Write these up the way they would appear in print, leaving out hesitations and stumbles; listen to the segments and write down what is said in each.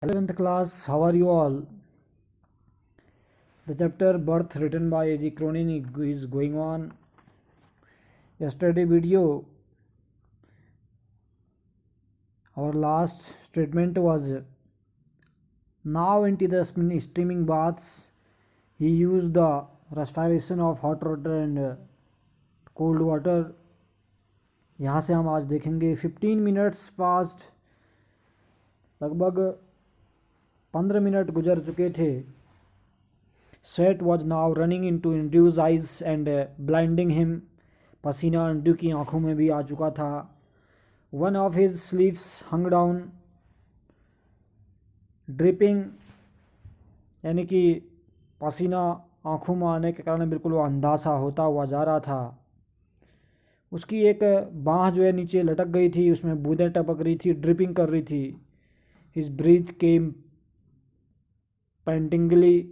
11th class, how are you all? The chapter Birth written by A.G. Cronin is going on. Yesterday video, our last statement was now into the steaming baths. He used the respiration of hot water and cold water. यहाँ से हम आज देखेंगे 15 minutes past, लगभग 15 minute गुजर चुके थे. Sweat was now running into Andrew's eyes and blinding him. पसीना एंड्रू की आंखों में भी आ चुका था. One of his sleeves hung down, dripping, यानी कि पसीना आंखों में आने के कारण बिल्कुल वो अंधा सा होता हुआ जा रहा था. उसकी एक बाँह जो है नीचे लटक गई थी, उसमें बूंदें टपक रही थी, ड्रिपिंग कर रही थी. His breath came pantingly,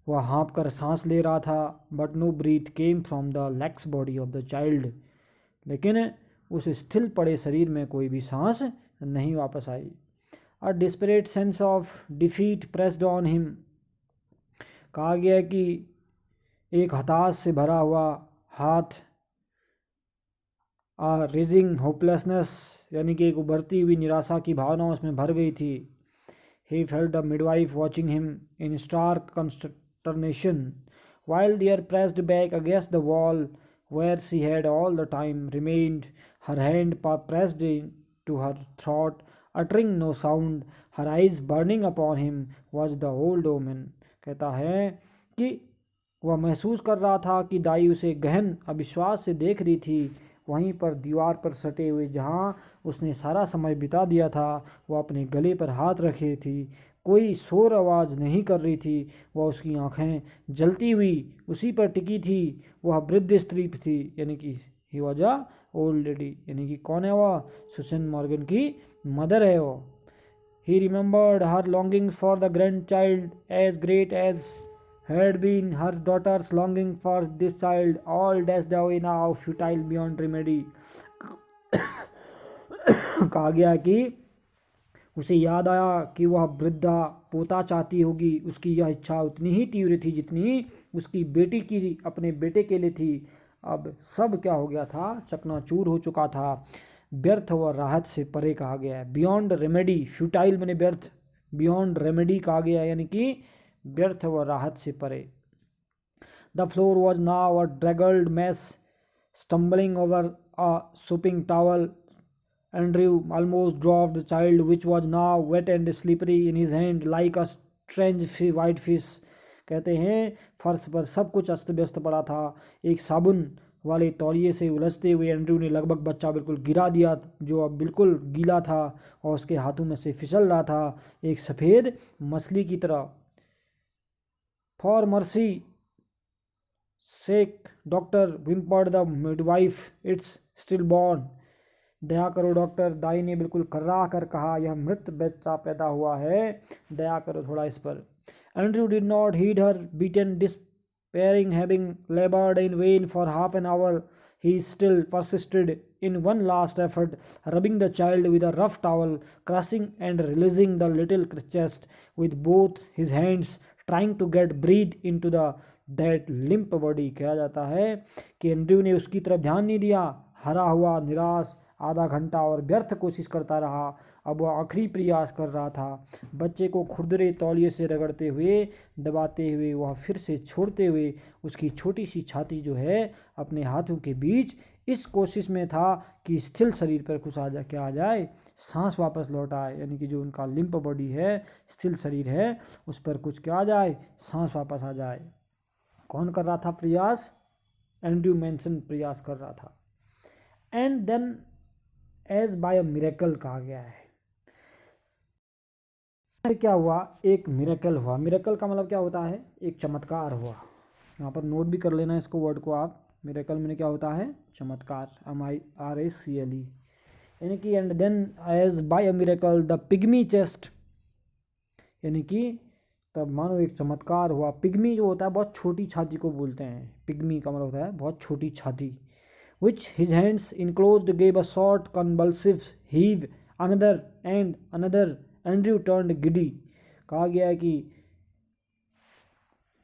वह हाँप कर सांस ले रहा था. But no breath came from the lax body of the child, लेकिन उस स्थिर पड़े शरीर में कोई भी सांस नहीं वापस आई. A desperate sense of defeat pressed on him, कहा गया है कि एक हताश से भरा हुआ हाथ, रेजिंग होपलेसनेस, यानी कि एक उभरती हुई निराशा की भावना उसमें भर गई थी. He felt the midwife watching him in stark consternation, while there pressed back against the wall where she had all the time remained, her hand pressed into her throat, uttering no sound, her eyes burning upon him, was the old woman. कहता है कि वह महसूस कर रहा था कि दाई उसे गहन अविश्वास से देख रही थी. वहीं पर दीवार पर सटे हुए जहाँ उसने सारा समय बिता दिया था, वह अपने गले पर हाथ रखे थी. कोई शोर आवाज़ नहीं कर रही थी. वह उसकी आंखें जलती हुई उसी पर टिकी थी. वह वृद्ध स्त्री थी, यानी कि he was a old lady. यानी कि कौन है वह? सुसन मॉर्गन की मदर है वो. He remembered her longing for the grandchild as great as had been her daughter's longing for this child, all dashed away now, futile beyond remedy. कहा गया कि उसे याद आया कि वह वृद्धा पोता चाहती होगी. उसकी यह इच्छा उतनी ही तीव्र थी जितनी उसकी बेटी की अपने बेटे के लिए थी. अब सब क्या हो गया था? चकनाचूर हो चुका था. व्यर्थ व राहत से परे कहा गया है. बियॉन्ड रेमेडी, फ्यूटाइल मैंने व्यर्थ, बियॉन्ड रेमेडी कहा गया, यानी कि व्यर्थ व राहत से परे. The floor was now a draggled mess, stumbling over a sopping towel. Andrew almost dropped the child, which was now wet and slippery in his hand like a strange white fish. कहते हैं फर्श पर सब कुछ अस्त व्यस्त पड़ा था. एक साबुन वाले तौलिए से उलझते हुए एंड्रयू ने लगभग बच्चा बिल्कुल गिरा दिया, जो अब बिल्कुल गीला था और उसके हाथों में से फिसल रहा था एक सफ़ेद मछली की तरह. For mercy sake, doctor, whimpered the midwife, it's stillborn. दया करो डॉक्टर, दाई ने बिल्कुल कर्रा कर कहा, यह मृत बच्चा पैदा हुआ है, दया करो थोड़ा इस पर. Andrew did not heed her beaten despairing, having labored in vain for half an hour. He still persisted in one last effort, rubbing the child with a rough towel, crushing and releasing the little chest with both his hands, trying to get breathe into the that limp body. कहा जाता है कि Andrew ने उसकी तरफ ध्यान नहीं दिया. हरा हुआ निराश आधा घंटा और व्यर्थ कोशिश करता रहा. अब वह आखिरी प्रयास कर रहा था. बच्चे को खुरदरे तौलिए से रगड़ते हुए, दबाते हुए, वह फिर से छोड़ते हुए उसकी छोटी सी छाती जो है अपने हाथों के बीच इस कोशिश में था कि स्थिर शरीर पर कुछ क्या आ जाए, सांस वापस लौट आए. यानी कि जो उनका लिम्प बॉडी है, स्थिर शरीर है, उस पर कुछ क्या आ जाए, सांस वापस आ जाए. कौन कर रहा था प्रयास? एंड्रयू मेंशन प्रयास कर रहा था. And then as by a miracle कहा गया है. क्या हुआ? एक मिरेकल हुआ. मिरेकल का मतलब क्या होता है? एक चमत्कार हुआ. यहाँ पर नोट भी कर लेना इसको, वर्ड को आप. मिरेकल में क्या होता है? चमत्कार. MIRACLE. यानी कि and then as by a miracle the pygmy chest, यानी कि तब मानो एक चमत्कार हुआ. पिग्मी जो होता है बहुत छोटी छाती को बोलते हैं. पिग्मी का मतलब होता है बहुत छोटी छाती. which his hands enclosed gave a short convulsive heave, another and another Andrew turned giddy. कहा गया है कि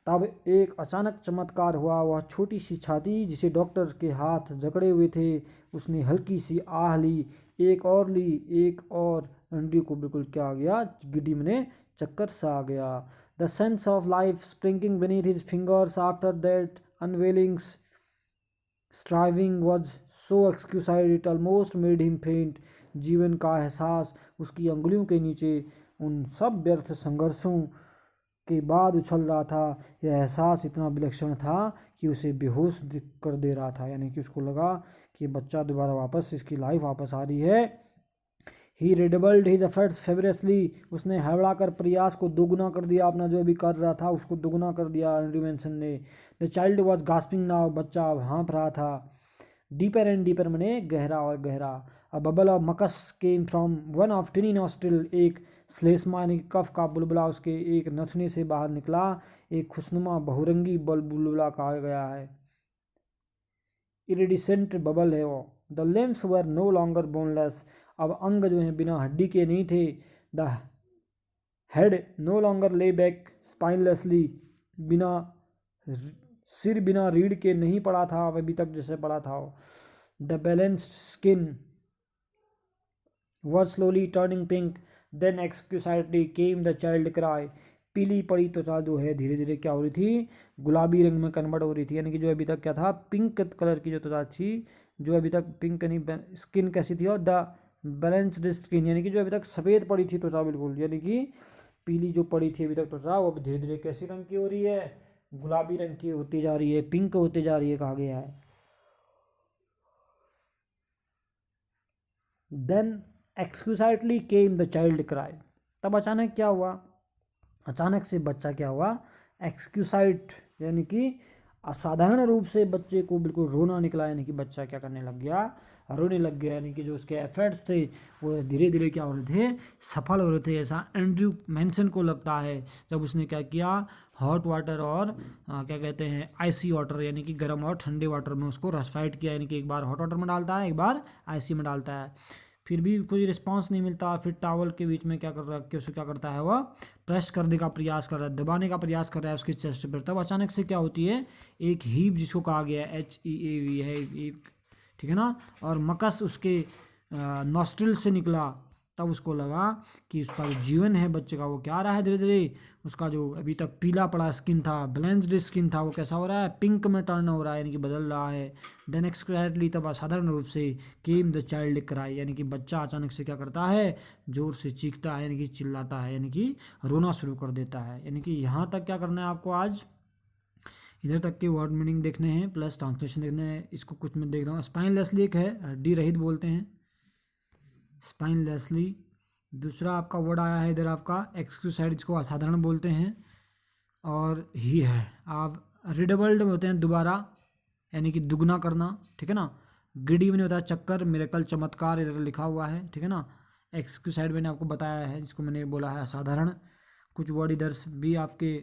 तब एक अचानक चमत्कार हुआ। वह छोटी सी छाती जिसे डॉक्टर के हाथ जकड़े हुए थे, उसने हल्की सी आह ली, एक और ली, एक और। एंड्रयू को बिल्कुल क्या आ गया, गिडी में चक्कर सा आ गया। The sense of life springing beneath his fingers after that unwilling striving was so exquisite it almost made him faint। जीवन का एहसास उसकी अंगुलियों के नीचे उन सब व्यर्थ संघर्षों के बाद उछल रहा था। यह एहसास इतना विलक्षण था कि उसे बेहोश कर दे रहा था, यानी कि उसको लगा कि बच्चा दोबारा वापस, इसकी लाइफ वापस आ रही है। ही redoubled his efforts feverishly। उसने हड़बड़ा कर प्रयास को दोगुना कर दिया, अपना जो भी कर रहा था उसको दोगुना कर दिया एंड्रयू मेंसन ने। The child was gasping now. बच्चा अब हाँफ रहा था। डीपर एंड डीपर मने गहरा और गहरा। A bubble of mucus came from one of tiny nostril. एक श्लेष्मा यानी कफ का बुलबुला उसके एक नथुने से बाहर निकला। एक खुशनुमा बहुरंगी बुलबुला कहा गया है, इरिडिसेंट बबल है वो। The limbs were no longer boneless. अब अंग जो हैं बिना हड्डी के नहीं थे। The head no longer lay back spinelessly. बिना सिर बिना रीढ़ के नहीं पड़ा था अभी तक जैसे पड़ा था। The balanced skin was slowly turning pink, then excitedly came the child cry। पीली पड़ी त्वचा जो है धीरे धीरे क्या हो रही थी, गुलाबी रंग में कन्वर्ट हो रही थी, यानी कि जो अभी तक क्या था, पिंक कलर की जो त्वचा थी, जो अभी तक पिंक नहीं, स्किन कैसी थी, और द बैलेंस्ड स्किन यानी कि जो अभी तक सफ़ेद पड़ी थी त्वचा बिल्कुल, यानी कि पीली जो पड़ी थी अभी तक त्वचा, वो अब धीरे धीरे कैसी रंग की हो रही है, गुलाबी रंग की होती जा रही है, पिंक होती जा रही है, कहा गया है। Then exquisitely came the child cry. तब अचानक क्या हुआ, अचानक से बच्चा क्या हुआ, एक्सक्यूसाइट यानी कि असाधारण रूप से बच्चे को बिल्कुल रोना निकला, यानी कि बच्चा क्या करने लग गया, रोने लग गया, यानी कि जो उसके एफर्ट्स थे वो धीरे धीरे क्या हो रहे थे, सफल हो रहे थे, ऐसा एंड्रयू मेंसन को लगता है। जब उसने क्या किया, हॉट वाटर और क्या कहते हैं आइसी वाटर यानी कि गर्म और ठंडे वाटर में उसको रसफाइट किया, यानी कि एक बार हॉट वाटर में डालता है, एक बार आइसी में डालता है, फिर भी कोई रिस्पांस नहीं मिलता। फिर टॉवल के बीच में क्या कर रहा है, उसको क्या करता है, वह प्रेस करने का प्रयास कर रहा है, दबाने का प्रयास कर रहा है उसके चेस्ट पर। तब अचानक से क्या होती है, एक हीप जिसको कहा गया है HEAV है एक, ठीक है ना, और मकस उसके नॉस्ट्रिल से निकला। तब उसको लगा कि उसका जो जीवन है बच्चे का वो क्या आ रहा है, धीरे धीरे उसका जो अभी तक पीला पड़ा स्किन था, बैलेंस्ड स्किन था, वो कैसा हो रहा है, पिंक में टर्न हो रहा है, यानी कि बदल रहा है। देन एक्सक्यूटली तब असाधारण रूप से केम द चाइल्ड क्राई, यानी कि बच्चा अचानक से क्या करता है, जोर से चीखता है, यानी कि चिल्लाता है, यानी कि रोना शुरू कर देता है। यानी कि यहाँ तक क्या करना है आपको, आज इधर तक के वर्ड मीनिंग देखने हैं प्लस ट्रांसलेशन देखने हैं। इसको कुछ मैं देख रहा हूँ, स्पाइनलेसली एक है, हड्डी रहित बोलते हैं स्पाइनलेसली। दूसरा आपका वर्ड आया है इधर आपका एक्सक्यूसाइड, जिसको असाधारण बोलते हैं, और ही है आप रिडबल्ड होते हैं दोबारा, यानी कि दुगना करना, ठीक है ना। गिडी मैंने बताया चक्कर, मिरेकल चमत्कार इधर लिखा हुआ है, ठीक है ना। एक्सक्यूसाइड मैंने आपको बताया है, जिसको मैंने बोला है असाधारण। कुछ वर्ड इधर भी आपके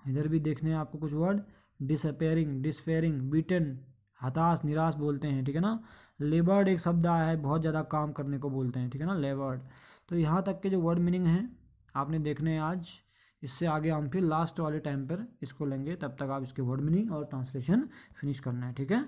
इधर भी देखने हैं आपको कुछ वर्ड, डिसअपेयरिंग, डिसफेयरिंग, बीटन, हताश, निराश बोलते हैं, ठीक है ना। लेबर्ड एक शब्द आया है, बहुत ज़्यादा काम करने को बोलते हैं, ठीक है ना, लेबर्ड। तो यहाँ तक के जो वर्ड मीनिंग हैं आपने देखने हैं आज। इससे आगे हम फिर लास्ट वाले टाइम पर इसको लेंगे, तब तक आप इसके वर्ड मीनिंग और ट्रांसलेशन फिनिश करना है, ठीक है।